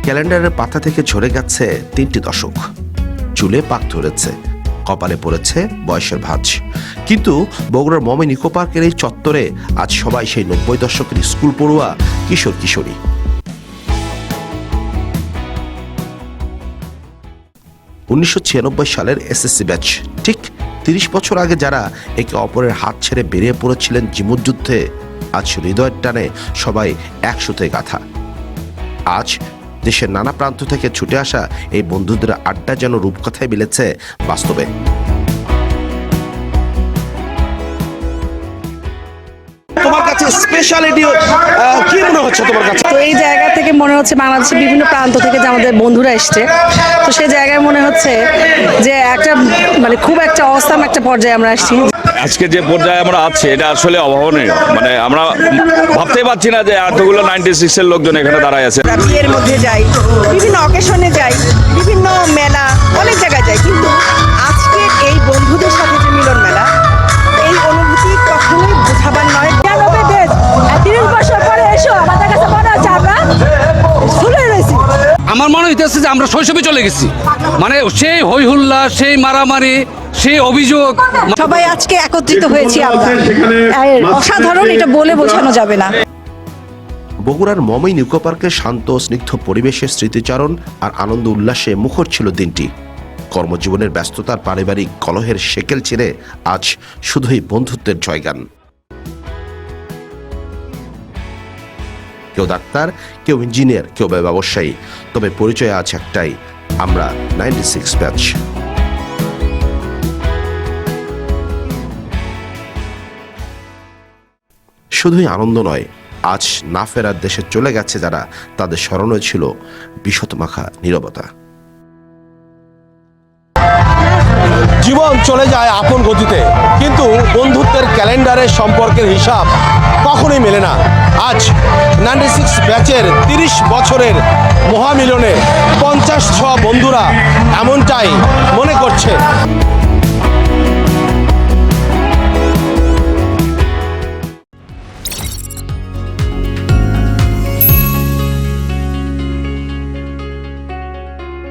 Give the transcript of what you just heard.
ক্যালেন্ডারের পাতা থেকে ঝরে গেছে 3টি দশক, চুলে পাক ধরেছে, কপালে পড়েছে বয়সের ভাঁজ। কিন্তু বগুড়ার মমিন ইকো পার্কের এই চত্বরে আজ সবাই সেই 90 দশকের স্কুল পড়ুয়া কিশোর কিশোরী। সালের এসএসসি ব্যাচ, ঠিক 30 বছর আগে যারা একে অপরের হাত ছেড়ে বেরিয়ে পড়েছিলেন জীবনযুদ্ধে, আজ হৃদয়ের টানে সবাই একসাথে গাথা। আজ দেশের নানা প্রান্ত থেকে ছুটে আসা এই বন্ধুদের আড্ডা যেন রূপকথায় মিলেছে বাস্তবে। তোমার কাছে স্পেশালিটি কি মনে হচ্ছে তোমার কাছে? তো এই জায়গা থেকে মনে হচ্ছে বাংলাদেশের বিভিন্ন প্রান্ত থেকে যে আমাদের বন্ধুরা এসছে, তো সেই জায়গায় মনে হচ্ছে যে একটা মানে খুব একটা অসাম একটা পর্যায়ে আমরা আসছি। আজকে যে পর্যায়ে আমরা আছি এটা আসলে অভাবনীয়, মানে আমরা ভাবতেই পারছি না যে এতগুলো 96 এর লোকজন এখানে দাঁড়ায় আছে। বিয়ের মধ্যে যাই, বিভিন্ন অকেশনে যাই, বিভিন্ন মেলা, অনেক জায়গায় যাই, কিন্তু আজকে এই বন্ধুদের সাথে যে মিলন মেলা, এই অনুভূতি কখনোই বোঝাবার নয়। 30 বছর পরে এসো আমাদের কাছে মনে হচ্ছে আমরা ভুলে রয়েছি। আমার মনে হইতেছে যে আমরা শৈশবে চলে গেছি, মানে সেই হই হুল্লা, সেই মারামারি, সেই অভিযোগ। সবাই আজকে একত্রিত হয়েছি আমরা, অসাধারণ, এটা বলে বোঝানো যাবে না। বগুড়ার মমিন ইকো পার্কের শান্ত স্নিগ্ধ পরিবেশের স্মৃতিচারণ আর আনন্দ উল্লাসে মুখর ছিল দিনটি। কর্মজীবনের ব্যস্ততার পারিবারিক কলহের শেকেল ছিঁড়ে আজ শুধুই বন্ধুত্বের জয়গান। কেউ ডাক্তার, কেউ ইঞ্জিনিয়ার, কেউ ব্যবসায়ী, তবে পরিচয় আছে একটাই, আমরা 96 ব্যাচ। শুধুই আনন্দ নয়, আজ না ফেরার দেশে চলে গেছে যারা, তাদের স্মরণে ছিল বিষতমাখা নীরবতা। জীবন চলে যায় আপন গতিতে, কিন্তু বন্ধুত্বের ক্যালেন্ডারের সম্পর্কের হিসাব কখনোই মেলে না। আজ 96 ব্যাচের 30 বছরের মহামিলনে 50 ছোঁয়া বন্ধুরা এমনটাই মনে করছে।